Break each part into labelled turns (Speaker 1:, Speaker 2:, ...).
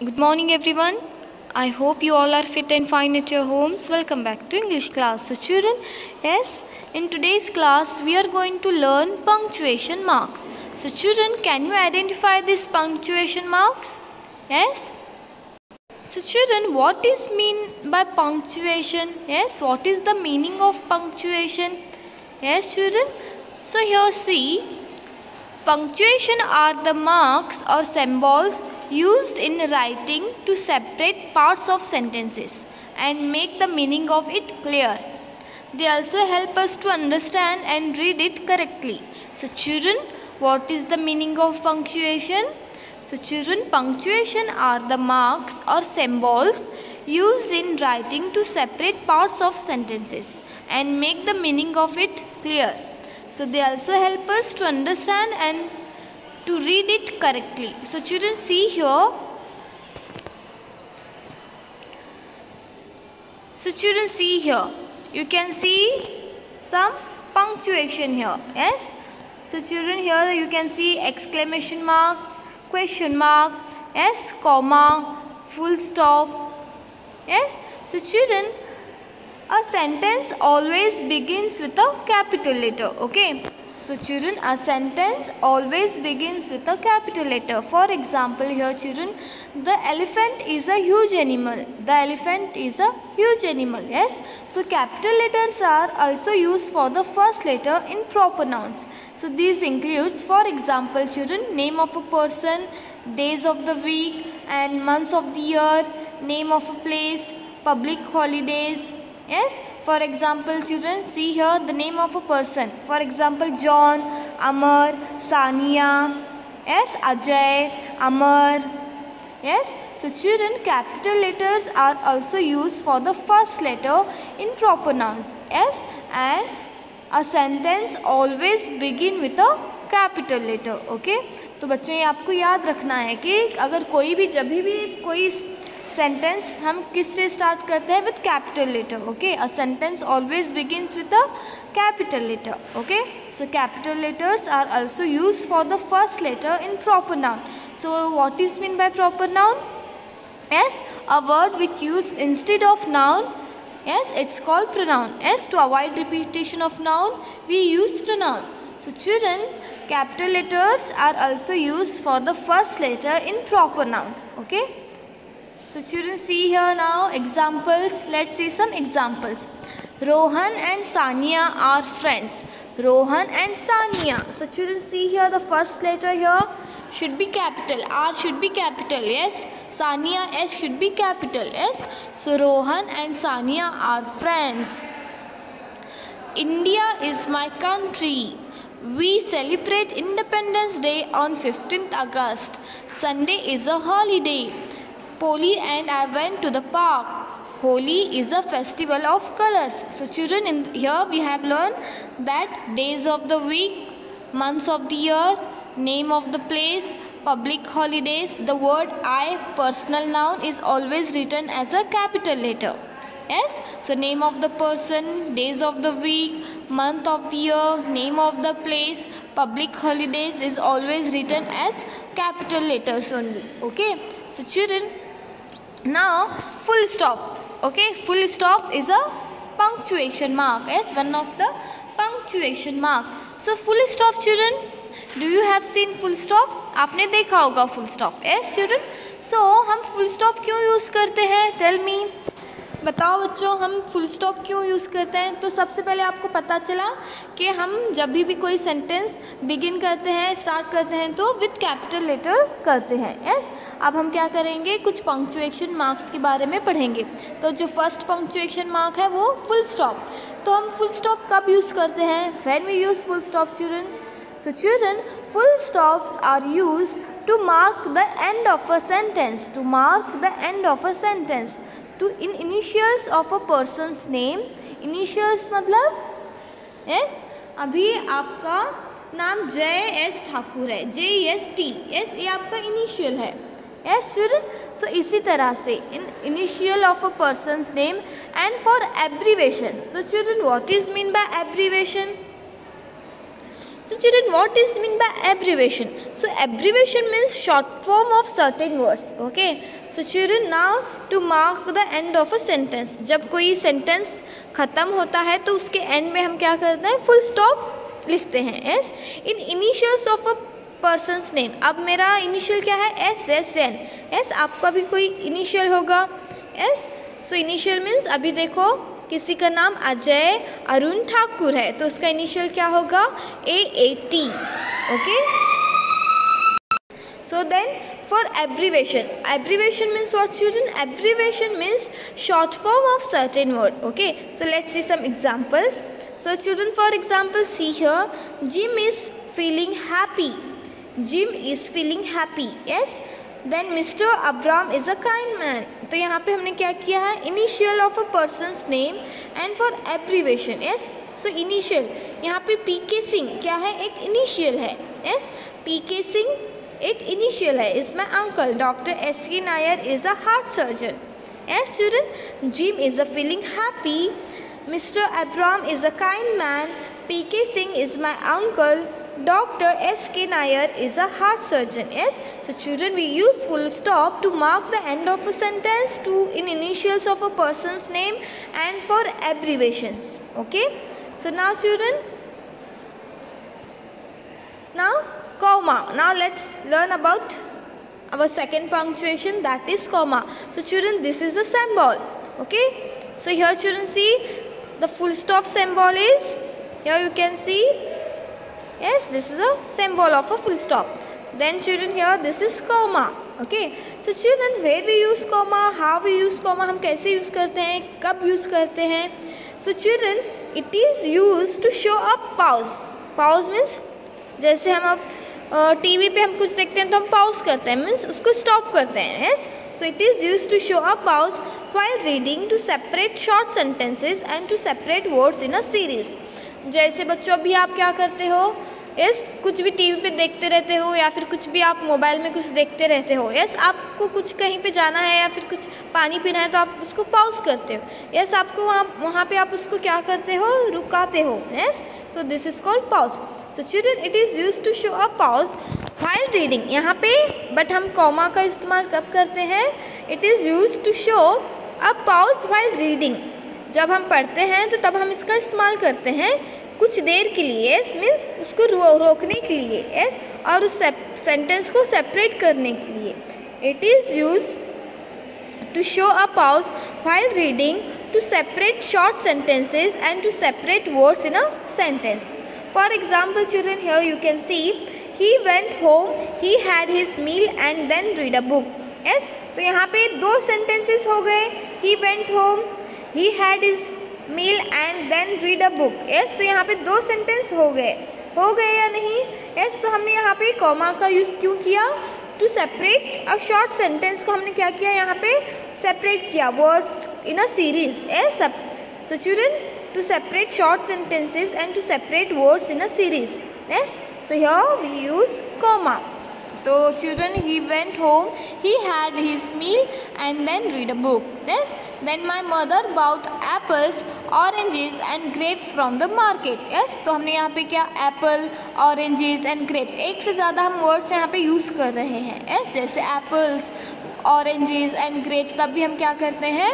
Speaker 1: Good morning everyone. I hope you all are fit and fine at your homes. Welcome back to English class. So children, yes, in today's class we are going to learn punctuation marks. So children, can you identify these punctuation marks? Yes. So children, what is mean by punctuation? Yes, what is the meaning of punctuation? Yes children. So here see, punctuation are the marks or symbols used in writing to separate parts of sentences and make the meaning of it clear. They also help us to understand and read it correctly. So children, what is the meaning of punctuation? So children, punctuation are the marks or symbols used in writing to separate parts of sentences and make the meaning of it clear. So they also help us to understand and to read it correctly. So children, see here. So children, see here. You can see some punctuation here. Yes. So children, here you can see exclamation marks, question mark, yes, comma, full stop. Yes. So children, a sentence always begins with a capital letter. Okay. So children, a sentence always begins with a capital letter. For example, here children, the elephant is a huge animal. The elephant is a huge animal. Yes. So capital letters are also used for the first letter in proper nouns. So these includes, for example children, name of a person, days of the week and months of the year, name of a place, public holidays. Yes. For example children, see here the name of a person. For example, John, Amar, Sania, yes, Ajay, Amar. Yes. So children, capital letters are also used for the first letter in proper nouns. Yes. And a sentence always begin with a capital letter. Okay. तो बच्चों ये आपको याद रखना है कि अगर कोई भी जब भी कोई सेंटेंस हम किस से स्टार्ट करते हैं, with capital letter. Okay. A sentence always begins with a capital letter. Okay. So capital letters are also used for the first letter in proper noun. So what is mean by proper noun? Yes, a word which use instead of noun. Yes, it's called pronoun. Yes, to avoid repetition of noun, we use pronoun. So children, capital letters are also used for the first letter in proper nouns. Okay. So children, see here now examples. Let's see some examples. Rohan and Sania are friends. Rohan and Sania. So children, see here the first letter here should be capital. R should be capital. Yes. Sania, S should be capital. Yes. So Rohan and Sania are friends. India is my country. We celebrate Independence Day on 15th August. Sunday is a holiday. Polly and I went to the park. Holi is a festival of colors. So children, here we have learned that days of the week, months of the year, name of the place, public holidays. The word I, personal noun, is always written as a capital letter. Yes. So name of the person, days of the week, month of the year, name of the place, public holidays is always written as capital letters only. Okay. So children, now full stop. Okay. Full stop is a punctuation mark. Yes. One of the punctuation mark. So full stop children, do you have seen full stop? आपने देखा होगा full stop. Yes children. So हम full stop क्यों use करते हैं? Tell me. बताओ बच्चों, हम फुल स्टॉप क्यों यूज़ करते हैं? तो सबसे पहले आपको पता चला कि हम जब भी कोई सेंटेंस बिगिन करते हैं, स्टार्ट करते हैं, तो विथ कैपिटल लेटर करते हैं. यस. अब हम क्या करेंगे, कुछ पंक्चुएशन मार्क्स के बारे में पढ़ेंगे. तो जो फर्स्ट पंक्चुएशन मार्क है वो फुल स्टॉप. तो हम फुल स्टॉप कब यूज़ करते हैं? When we use full stop children. So children, full stops are used to mark the end of a sentence. To mark the end of a sentence. To in initials of a person's name. Initials मतलब, yes, अभी आपका नाम JS Thakur है. JST. Yes, ये आपका initial है. Yes children. So इसी तरह से in initial of a person's name and for abbreviations. So children, what is mean by abbreviation? So children, what is mean by abbreviation? So abbreviation means short form of certain words. Okay. So children, now to mark the end of a sentence. जब कोई sentence खत्म होता है तो उसके end में हम क्या करते हैं? Full stop लिखते हैं. Yes. In initials of a person's name. अब मेरा initial क्या है? SSN. Yes. आपका भी कोई initial होगा. Yes. So initial means अभी देखो किसी का नाम अजय अरुण ठाकुर है तो उसका इनिशियल क्या होगा? AAT. Okay. So then for abbreviation, abbreviation means what children? Abbreviation means short form of certain word. Okay. So let's see some examples. So children, for example see here, Jim is feeling happy. Jim is feeling happy. Yes. Then mister Abram is a kind man. तो यहाँ पे हमने क्या किया है? Initial of a persons name and for abbreviation. Yes. So initial यहाँ पे PK Singh क्या है? एक इनिशियल है. यस. PK सिंह एक इनिशियल है. Is my uncle. Doctor SK Nair is a heart surgeon. Yes children. Gym is a feeling happy. Mister Abram is a kind man. PK Singh is my uncle. Dr. SK Nair is a heart surgeon. Yes. So children, we use full stop to mark the end of a sentence, to in initials of a person's name and for abbreviations. Okay. So now children, now comma. Now let's learn about our second punctuation, that is comma. So children, this is a symbol. Okay. So here children, see the full stop symbol is. Here you can see, yes, this is a symbol of a full stop. Then children, here this is comma. Okay. So children, where we use comma, how we use comma, हम कैसे use करते हैं, कब use करते हैं? So children, it is used to show a pause. Pause means जैसे हम अब TV पे हम कुछ देखते हैं तो हम pause करते हैं, means उसको stop करते हैं. Yes. So it is used to show a pause while reading, to separate short sentences and to separate words in a series. जैसे बच्चों अभी आप क्या करते हो? यस, कुछ भी टीवी पे देखते रहते हो या फिर कुछ भी आप मोबाइल में कुछ देखते रहते हो. यस, आपको कुछ कहीं पे जाना है या फिर कुछ पानी पीना है तो आप उसको पॉज करते हो. यस, आपको वहाँ पे आप उसको क्या करते हो? रुकाते हो. Yes. So this is called pause. So children, it is used to show a pause while reading. यहाँ पे बट हम कॉमा का इस्तेमाल कब करते हैं? It is used to show a pause while reading. जब हम पढ़ते हैं तो तब हम इसका इस्तेमाल करते हैं कुछ देर के लिए. यस, मीन्स उसको रोकने के लिए. यस, और उस सेंटेंस को सेपरेट करने के लिए. It is use to show a pause while reading, to separate short sentences and to separate words in a sentence. For example children, here you can see, he went home, he had his meal and then read a book. Yes, तो यहाँ पे दो sentences हो गए. He went home, he had his meal and then read a book. Yes, तो यहाँ पे दो सेंटेंस हो गए या नहीं? यस, तो हमने यहाँ पे कॉमा का यूज़ क्यों किया? To separate a short sentence को हमने क्या किया? यहाँ पे सेपरेट किया words in a series. Yes. So children, to separate short sentences and to separate words in a series. Yes. So here we use comma. तो children, he went home, he had his meal and then read a book. Yes. Then my mother bought apples, oranges and grapes from the market. Yes, तो हमने यहाँ पे क्या? Apple, oranges and grapes, एक से ज़्यादा हम वर्ड्स यहाँ पे यूज़ कर रहे हैं. यस, जैसे एप्पल्स, ऑरेंजेस एंड ग्रेप्स, तब भी हम क्या करते हैं?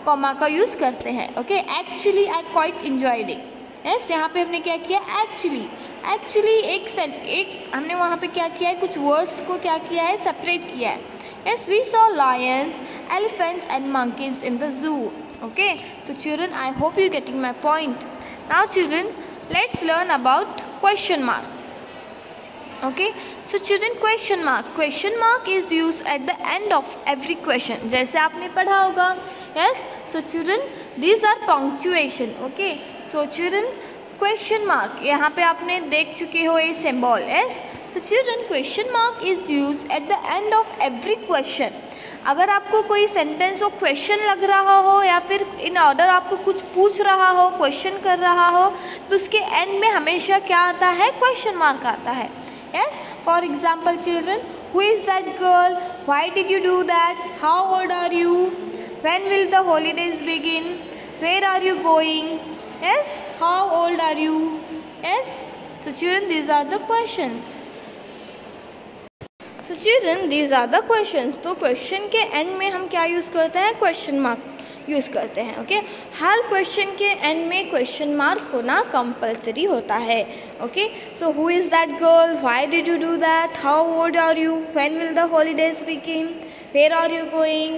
Speaker 1: कॉमा का यूज़ करते हैं. Okay. Actually I quite enjoyed it. Yes, यहाँ पे हमने क्या किया? एक्चुअली एक हमने वहाँ पे क्या किया है? कुछ वर्ड्स को क्या किया है? सेपरेट किया है. Yes, we saw lions, elephants and monkeys in the zoo. Okay. So children, I hope you're getting my point. Now children, let's learn about question mark. Okay. So children, question mark is used at the end of every question. जैसे आपने पढ़ा होगा. Yes. So children, these are punctuation. Okay. So children, question mark यहाँ पे आपने देख चुके हो ये symbol. Yes. So children, question mark is used at the end of every question. अगर आपको कोई सेंटेंस हो क्वेश्चन लग रहा हो या फिर इन ऑर्डर आपको कुछ पूछ रहा हो, क्वेश्चन कर रहा हो, तो उसके एंड में हमेशा क्या आता है? क्वेश्चन मार्क आता है. Yes. For example children, who is that girl, why did you do that, how old are you, when will the holidays begin, where are you going. Yes, how old are you. Yes, So children, these are the questions. So children, these are the questions. तो question के end में हम क्या use करते हैं? Question mark use करते हैं. Okay, हर क्वेश्चन के एंड में क्वेश्चन मार्क होना कंपलसरी होता है. Okay, so who is that girl, why did you do that, how old are you, when will the holidays begin, where are you going,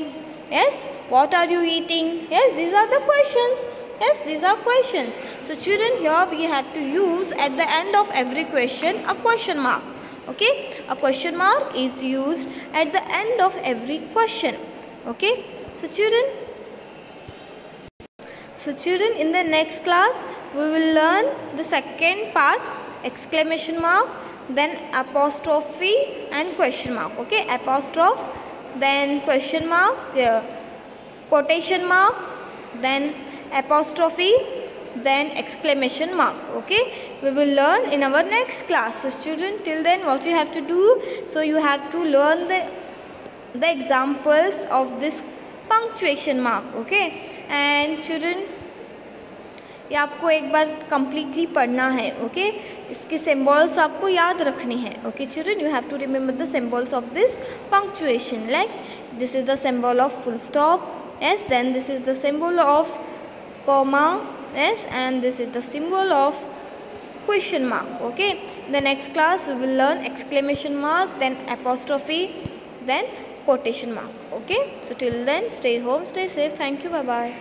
Speaker 1: yes, what are you eating, yes, these are the questions. Yes, these are questions. So children, here we have to use at the end of every question a question mark. Okay, a question mark is used at the end of every question. Okay, so children, in the next class we will learn the second part, exclamation mark, then apostrophe and question mark. Okay, apostrophe, then question mark, quotation mark, then apostrophe, then exclamation mark. Okay, we will learn in our next class. So children, till then what you have to do, so you have to learn the examples of this punctuation mark. Okay, and children, ये आपको एक बार completely पढ़ना है. Okay, इसके symbols आपको याद रखने हैं. Okay children, you have to remember the symbols of this punctuation. Like this is the symbol of full stop. Yes, then this is the symbol of comma. Yes, and this is the symbol of question mark. Okay, in the next class we will learn exclamation mark, then apostrophe, then quotation mark. Okay, so till then, stay home, stay safe. Thank you, bye bye.